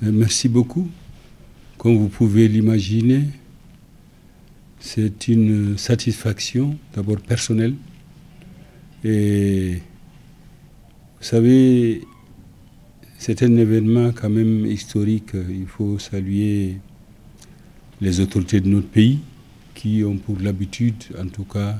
Merci beaucoup. Comme vous pouvez l'imaginer, c'est une satisfaction d'abord personnelle. Et vous savez, c'est un événement quand même historique. Il faut saluer les autorités de notre pays qui ont pour l'habitude, en tout cas,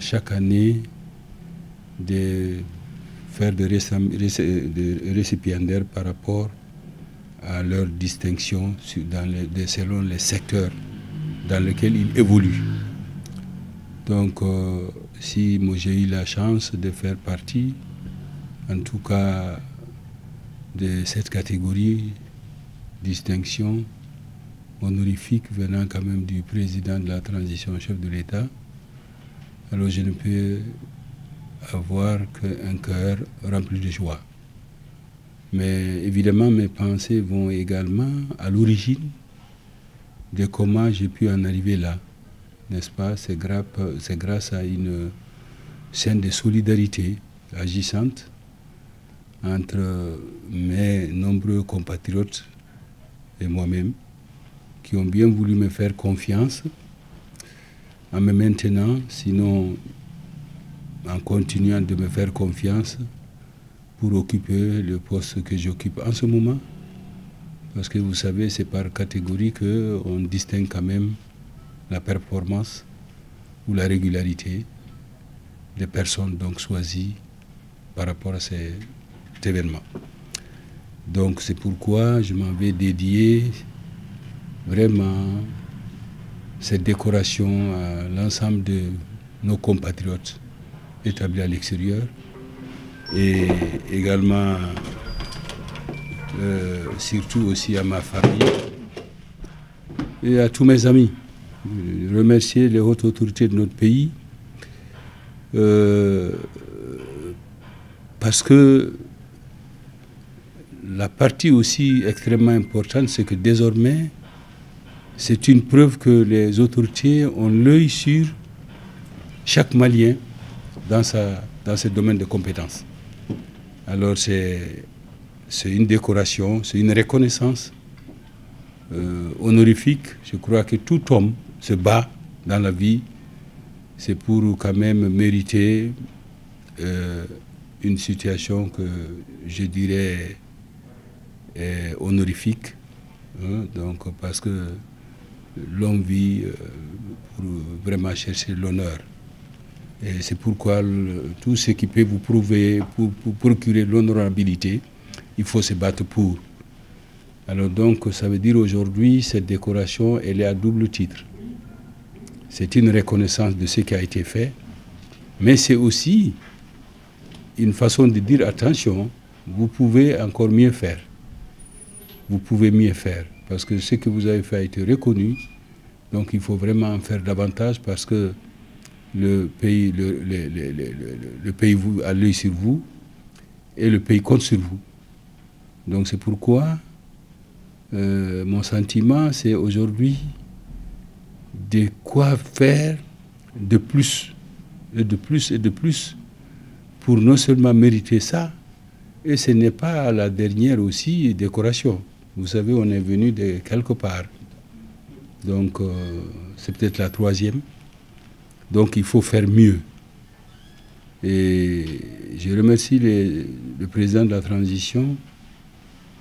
chaque année, de faire des récipiendaires par rapport à leur distinction selon les secteurs dans lesquels ils évoluent. Donc, si moi j'ai eu la chance de faire partie, en tout cas, de cette catégorie, distinction honorifique venant quand même du président de la transition, chef de l'État, alors je ne peux avoir qu'un cœur rempli de joie. Mais évidemment, mes pensées vont également à l'origine de comment j'ai pu en arriver là, n'est-ce pas? C'est grâce à une scène de solidarité agissante entre mes nombreux compatriotes et moi-même, qui ont bien voulu me faire confiance en me maintenant, sinon en continuant de me faire confiance pour occuper le poste que j'occupe en ce moment. Parce que vous savez, c'est par catégorie qu'on distingue quand même la performance ou la régularité des personnes donc choisies par rapport à cet événement. Donc c'est pourquoi je m'en vais dédier vraiment cette décoration à l'ensemble de nos compatriotes établis à l'extérieur et également surtout aussi à ma famille et à tous mes amis. Remercier les hautes autorités de notre pays parce que la partie aussi extrêmement importante, c'est que désormais, c'est une preuve que les autorités ont l'œil sur chaque Malien dans ce domaine de compétences. Alors c'est une décoration, c'est une reconnaissance honorifique. Je crois que tout homme se bat dans la vie, c'est pour quand même mériter une situation que je dirais honorifique, hein, donc parce que l'homme vit pour vraiment chercher l'honneur. Et c'est pourquoi tout ce qui peut vous prouver, pour procurer l'honorabilité, il faut se battre pour. Alors donc, ça veut dire aujourd'hui, cette décoration, elle est à double titre. C'est une reconnaissance de ce qui a été fait, mais c'est aussi une façon de dire, attention, vous pouvez encore mieux faire. Vous pouvez mieux faire, parce que ce que vous avez fait a été reconnu, donc il faut vraiment en faire davantage, parce que le pays a l'œil sur vous, et le pays compte sur vous. Donc c'est pourquoi mon sentiment, c'est aujourd'hui de quoi faire de plus, et de plus, et de plus, pour non seulement mériter ça, et ce n'est pas la dernière aussi décoration. Vous savez, on est venu de quelque part. Donc, c'est peut-être la troisième. Donc, il faut faire mieux. Et je remercie le président de la transition,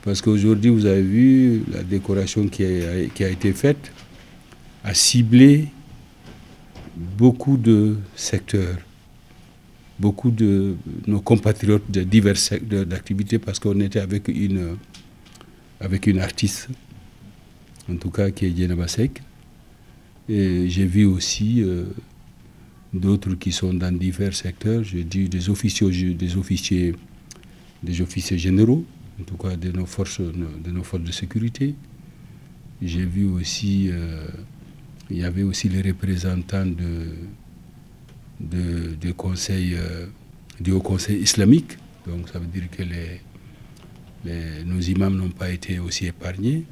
parce qu'aujourd'hui, vous avez vu, la décoration qui a été faite a ciblé beaucoup de secteurs, beaucoup de nos compatriotes de divers secteurs d'activité, parce qu'on était avec une artiste, en tout cas qui est Djenaba Seck. Et j'ai vu aussi d'autres qui sont dans divers secteurs. J'ai dit des officiers généraux, en tout cas de nos forces de sécurité. J'ai vu aussi, il y avait aussi les représentants du Haut Conseil islamique. Donc ça veut dire que nos imams n'ont pas été aussi épargnés.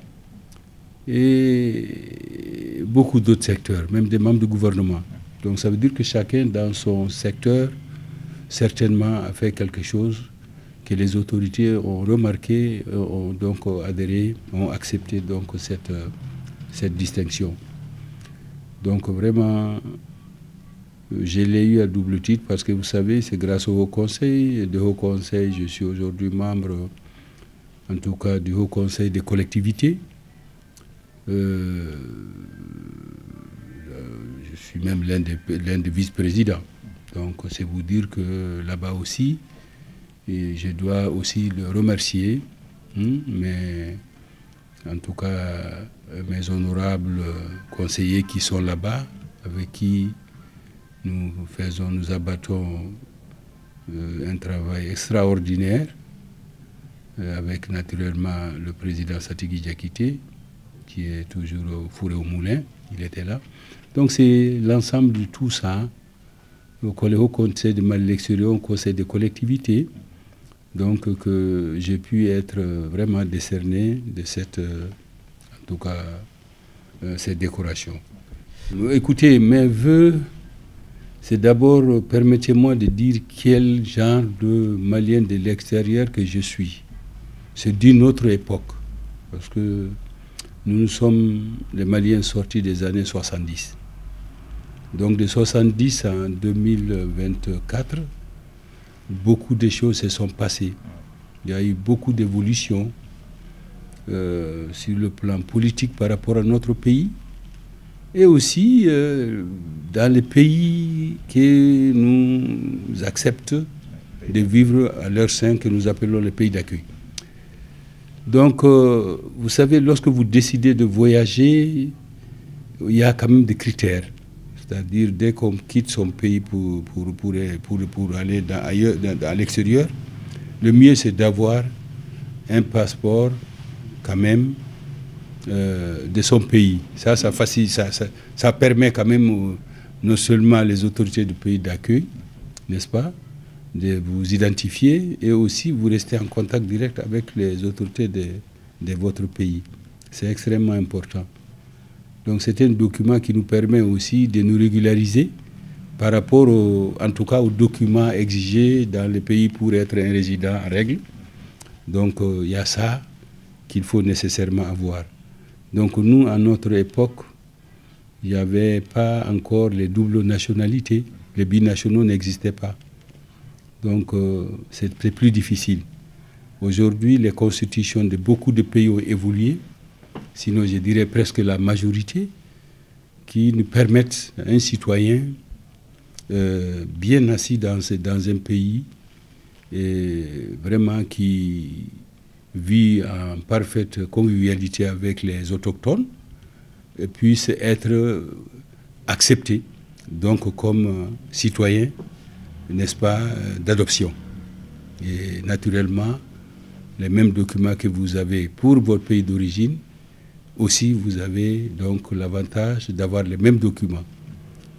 Et beaucoup d'autres secteurs, même des membres du gouvernement. Donc ça veut dire que chacun dans son secteur, certainement, a fait quelque chose que les autorités ont remarqué, ont donc adhéré, ont accepté donc cette distinction. Donc vraiment, je l'ai eu à double titre parce que vous savez, c'est grâce au Haut Conseil. Et de Haut Conseil, je suis aujourd'hui membre, en tout cas, du Haut Conseil des collectivités. Je suis même l'un des vice-présidents. Donc c'est vous dire que là-bas aussi, et je dois aussi le remercier, mais en tout cas mes honorables conseillers qui sont là-bas, avec qui nous abattons un travail extraordinaire, avec naturellement le président Satigui Diakité, qui est toujours au four et au moulin, il était là. Donc c'est l'ensemble de tout ça, le Haut Conseil de Mali extérieur, le Conseil des collectivités, donc que j'ai pu être vraiment décerné de cette, en tout cas, cette décoration. Écoutez, mes vœux, c'est d'abord, permettez-moi de dire quel genre de Malien de l'extérieur que je suis. C'est d'une autre époque, parce que nous sommes les Maliens sortis des années 70. Donc de 70 à 2024, beaucoup de choses se sont passées. Il y a eu beaucoup d'évolutions sur le plan politique par rapport à notre pays et aussi dans les pays qui nous acceptent de vivre à leur sein, que nous appelons les pays d'accueil. Donc, vous savez, lorsque vous décidez de voyager, il y a quand même des critères. C'est-à-dire, dès qu'on quitte son pays pour aller à l'extérieur, le mieux c'est d'avoir un passeport quand même de son pays. Ça permet quand même non seulement les autorités du pays d'accueil, n'est-ce pas, de vous identifier, et aussi vous restez en contact direct avec les autorités de votre pays. C'est extrêmement important. Donc c'est un document qui nous permet aussi de nous régulariser par rapport, en tout cas, aux documents exigés dans les pays pour être un résident en règle. Donc il y a ça qu'il faut nécessairement avoir. Donc nous, à notre époque, il n'y avait pas encore les doubles nationalités. Les binationaux n'existaient pas. Donc c'était plus difficile. Aujourd'hui, les constitutions de beaucoup de pays ont évolué, sinon je dirais presque la majorité, qui nous permettent à un citoyen bien assis dans un pays, et vraiment qui vit en parfaite convivialité avec les autochtones, et puisse être accepté donc comme citoyen, n'est-ce pas, d'adoption. Et naturellement, les mêmes documents que vous avez pour votre pays d'origine, aussi vous avez donc l'avantage d'avoir les mêmes documents.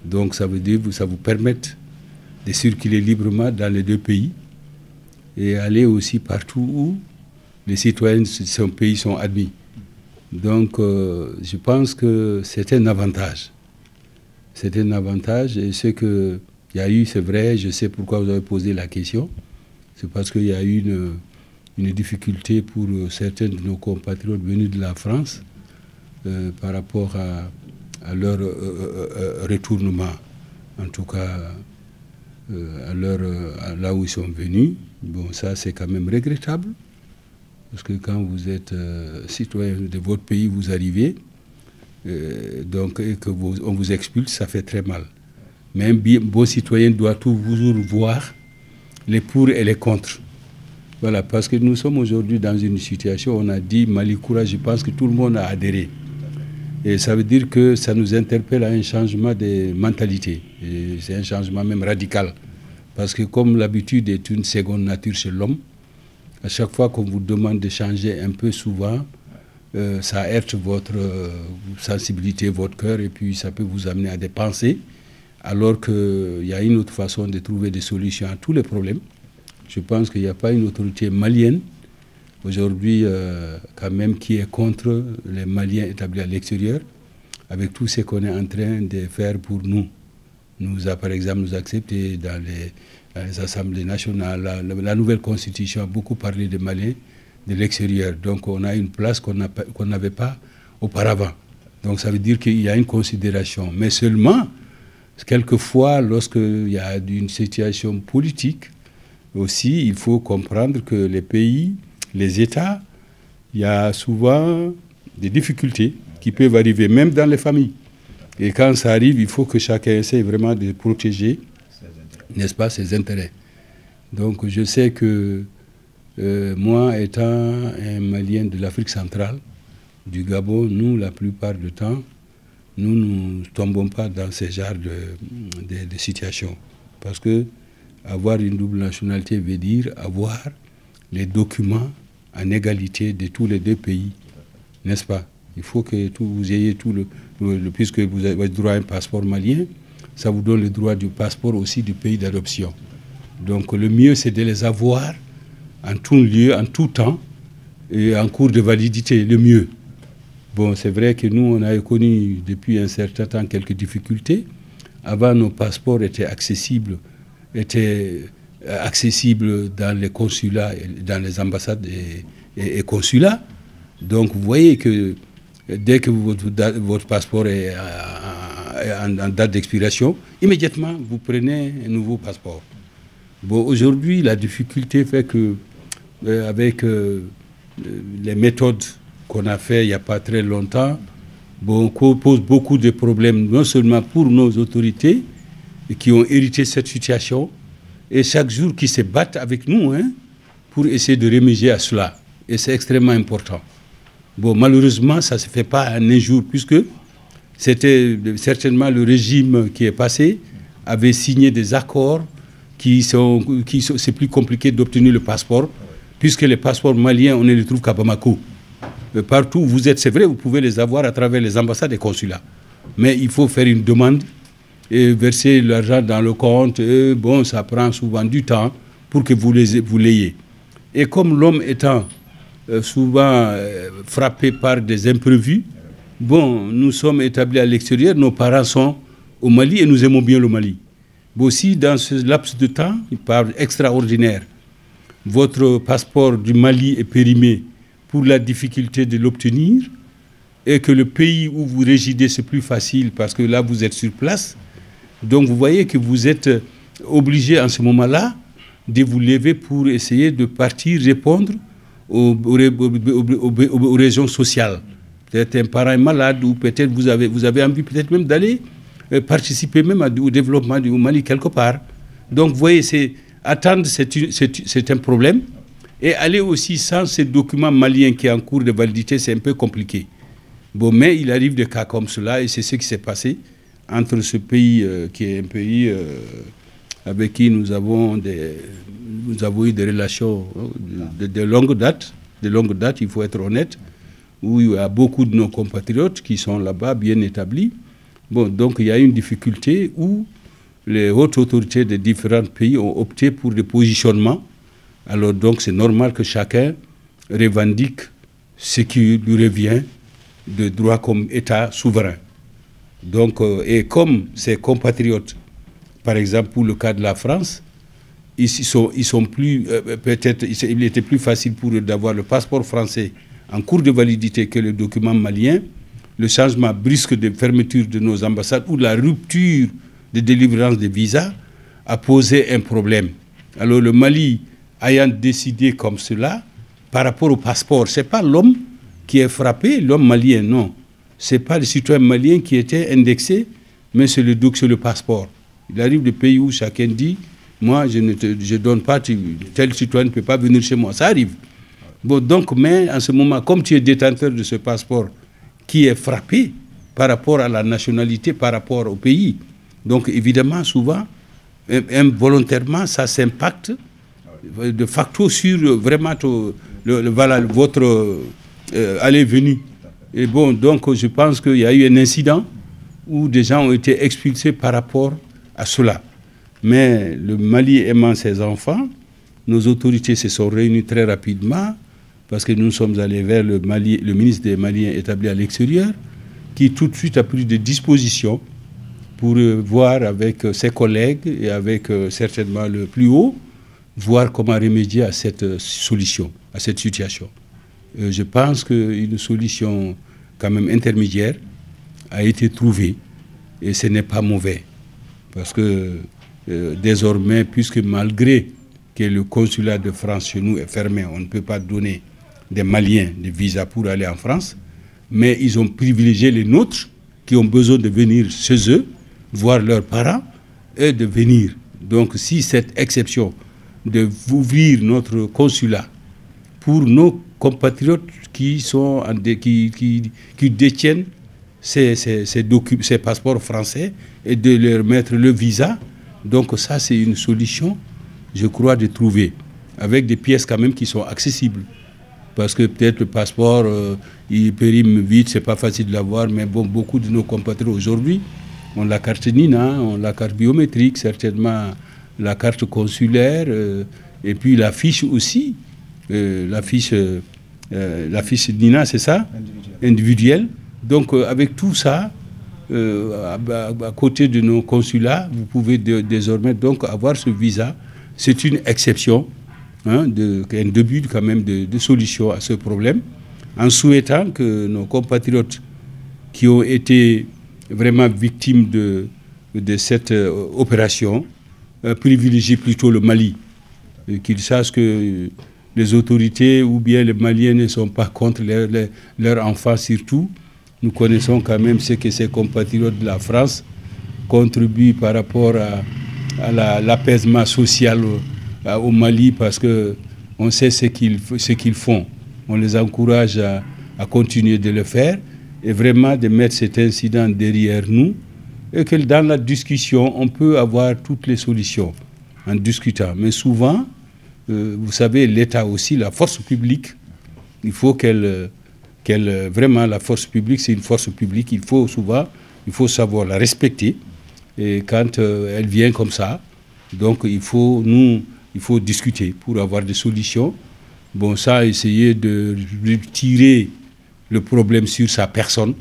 Donc ça veut dire que ça vous permet de circuler librement dans les deux pays et aller aussi partout où les citoyens de son pays sont admis. Donc je pense que c'est un avantage. C'est un avantage, et ce qu'il y a eu, c'est vrai, je sais pourquoi vous avez posé la question. C'est parce qu'il y a eu une difficulté pour certains de nos compatriotes venus de la France par rapport à leur retournement, en tout cas à là où ils sont venus. Bon, ça c'est quand même regrettable, parce que quand vous êtes citoyen de votre pays, vous arrivez, donc, et on vous expulse, ça fait très mal. Mais un bon citoyen doit toujours voir les pour et les contre. Voilà, parce que nous sommes aujourd'hui dans une situation, on a dit Mali Courage, je pense que tout le monde a adhéré. Et ça veut dire que ça nous interpelle à un changement de mentalité. C'est un changement même radical. Parce que comme l'habitude est une seconde nature chez l'homme, à chaque fois qu'on vous demande de changer un peu souvent, ça heurte votre sensibilité, votre cœur, et puis ça peut vous amener à des pensées, alors qu'il y a une autre façon de trouver des solutions à tous les problèmes. Je pense qu'il n'y a pas une autorité malienne aujourd'hui quand même qui est contre les Maliens établis à l'extérieur, avec tout ce qu'on est en train de faire pour nous. Nous a par exemple nous accepter les assemblées nationales, la nouvelle constitution a beaucoup parlé des Maliens de l'extérieur. Donc on a une place qu'on n'avait pas auparavant. Donc ça veut dire qu'il y a une considération. Mais seulement, quelquefois, lorsqu'il y a une situation politique, aussi, il faut comprendre que les pays, les États, il y a souvent des difficultés qui peuvent arriver, même dans les familles. Et quand ça arrive, il faut que chacun essaie vraiment de protéger, n'est-ce pas, ses intérêts. Donc je sais que moi, étant un Malien de l'Afrique centrale, du Gabon, nous, la plupart du temps, nous ne tombons pas dans ce genre de situations. Parce que avoir une double nationalité veut dire avoir les documents en égalité de tous les deux pays, n'est-ce pas? Il faut que vous ayez tout puisque vous avez le droit à un passeport malien, ça vous donne le droit du passeport aussi du pays d'adoption. Donc le mieux, c'est de les avoir en tout lieu, en tout temps, et en cours de validité, le mieux. Bon, c'est vrai que nous, on a connu depuis un certain temps quelques difficultés. Avant, nos passeports étaient accessibles dans les consulats, dans les ambassades et consulats. Donc, vous voyez que dès que votre passeport est en date d'expiration, immédiatement, vous prenez un nouveau passeport. Bon, aujourd'hui, la difficulté fait que, avec les méthodes qu'on a fait il n'y a pas très longtemps, bon, pose beaucoup de problèmes, non seulement pour nos autorités qui ont hérité cette situation, et chaque jour qui se battent avec nous pour essayer de remédier à cela. Et c'est extrêmement important. Bon, malheureusement, ça ne se fait pas en un jour, puisque c'était certainement le régime qui est passé, avait signé des accords c'est plus compliqué d'obtenir le passeport, puisque les passeports maliens, on ne les trouve qu'à Bamako. Partout où vous êtes, c'est vrai, vous pouvez les avoir à travers les ambassades et consulats. Mais il faut faire une demande et verser l'argent dans le compte. Et bon, ça prend souvent du temps pour que vous l'ayez. Et comme l'homme étant souvent frappé par des imprévus, bon, nous sommes établis à l'extérieur, nos parents sont au Mali et nous aimons bien le Mali. Bon, aussi, dans ce laps de temps, il parle extraordinaire, votre passeport du Mali est périmé pour la difficulté de l'obtenir, et que le pays où vous résidez, c'est plus facile parce que là, vous êtes sur place. Donc, vous voyez que vous êtes obligé en ce moment-là de vous lever pour essayer de partir répondre aux régions sociales. Peut-être un parent est malade ou peut-être vous avez envie peut-être même d'aller participer même au développement du Mali quelque part. Donc, vous voyez, attendre, c'est un problème. Et aller aussi sans ces documents maliens qui est en cours de validité, c'est un peu compliqué. Bon, mais il arrive des cas comme cela, et c'est ce qui s'est passé entre ce pays qui est un pays avec qui nous avons eu des relations de longue date, il faut être honnête, où il y a beaucoup de nos compatriotes qui sont là-bas, bien établis. Bon, donc il y a une difficulté où les hautes autorités des différents pays ont opté pour des positionnements. Alors donc c'est normal que chacun revendique ce qui lui revient de droit comme État souverain. Donc, et comme ses compatriotes, par exemple pour le cas de la France, ils sont plus, peut-être, il était plus facile pour eux d'avoir le passeport français en cours de validité que le document malien. Le changement brusque de fermeture de nos ambassades ou la rupture de délivrance des visas a posé un problème. Alors le Mali ayant décidé comme cela, par rapport au passeport, ce n'est pas l'homme qui est frappé, l'homme malien, non. Ce n'est pas le citoyen malien qui était indexé, mais c'est le passeport. Il arrive des pays où chacun dit, moi, je ne donne pas, tel citoyen ne peut pas venir chez moi. Ça arrive. Bon, donc, mais en ce moment, comme tu es détenteur de ce passeport qui est frappé par rapport à la nationalité, par rapport au pays, donc évidemment, souvent, involontairement, ça s'impacte de facto sur vraiment votre aller-venue. Et bon, donc je pense qu'il y a eu un incident où des gens ont été expulsés par rapport à cela. Mais le Mali aimant ses enfants, nos autorités se sont réunies très rapidement parce que nous sommes allés vers le ministre des Maliens établi à l'extérieur qui tout de suite a pris des dispositions pour voir avec ses collègues et avec certainement le plus haut, voir comment remédier à cette solution, à cette situation. Je pense qu'une solution quand même intermédiaire a été trouvée et ce n'est pas mauvais. Parce que désormais, puisque malgré que le consulat de France chez nous est fermé, on ne peut pas donner des Maliens des visas pour aller en France, mais ils ont privilégié les nôtres qui ont besoin de venir chez eux, voir leurs parents et de venir. Donc si cette exception d'ouvrir notre consulat pour nos compatriotes qui détiennent ces passeports français et de leur mettre le visa, donc ça c'est une solution, je crois, de trouver, avec des pièces quand même qui sont accessibles. Parce que peut-être le passeport, il périme vite, c'est pas facile de l'avoir, mais bon, beaucoup de nos compatriotes aujourd'hui ont la carte NINA, ont la carte biométrique, certainement la carte consulaire, et puis la fiche aussi, la fiche NINA, c'est ça? Individuelle. Donc avec tout ça, à côté de nos consulats, vous pouvez désormais donc avoir ce visa. C'est une exception, un début quand même de solution à ce problème, en souhaitant que nos compatriotes qui ont été vraiment victimes de cette opération privilégient plutôt le Mali, qu'ils sachent que les autorités ou bien les Maliens ne sont pas contre leurs enfants surtout. Nous connaissons quand même ce que ces compatriotes de la France contribuent par rapport à l'apaisement social au Mali, parce qu'on sait ce qu'ils font. On les encourage à continuer de le faire et vraiment de mettre cet incident derrière nous, et que dans la discussion, on peut avoir toutes les solutions en discutant. Mais souvent, vous savez, l'État aussi, la force publique, il faut vraiment, la force publique, c'est une force publique, il faut savoir la respecter. Et quand elle vient comme ça, donc il faut discuter pour avoir des solutions. Bon, ça, essayer de tirer le problème sur sa personne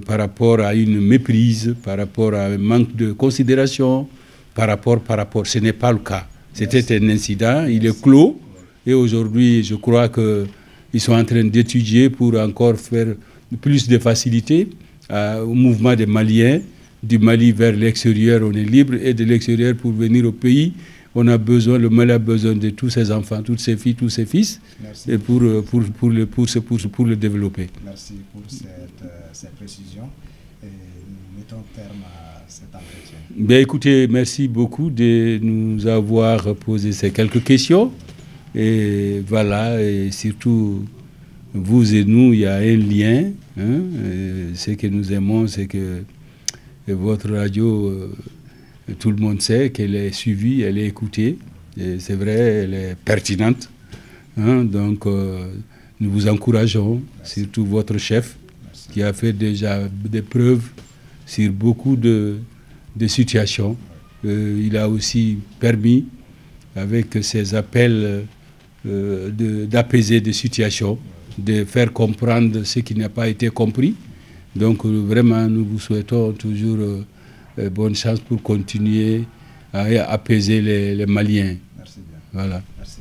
par rapport à une méprise, par rapport à un manque de considération, par rapport, ce n'est pas le cas. C'était un incident, il est clos, et aujourd'hui, je crois qu'ils sont en train d'étudier pour encore faire plus de facilité au mouvement des Maliens. Du Mali vers l'extérieur, on est libre, et de l'extérieur pour venir au pays, le Mali a besoin de tous ses enfants, toutes ses filles, tous ses fils, et pour le développer. Merci pour cette précision. Et nous mettons terme à cet entretien. Bien, écoutez, merci beaucoup de nous avoir posé ces quelques questions. Et voilà, et surtout, vous et nous, il y a un lien. Hein, ce que nous aimons, c'est que votre radio, tout le monde sait qu'elle est suivie, elle est écoutée. C'est vrai, elle est pertinente. Hein, donc, nous vous encourageons, surtout votre chef, qui a fait déjà des preuves sur beaucoup de situations. Il a aussi permis, avec ses appels, d'apaiser des situations, de faire comprendre ce qui n'a pas été compris. Donc vraiment, nous vous souhaitons toujours bonne chance pour continuer à apaiser les Maliens. Merci bien. Voilà. Merci.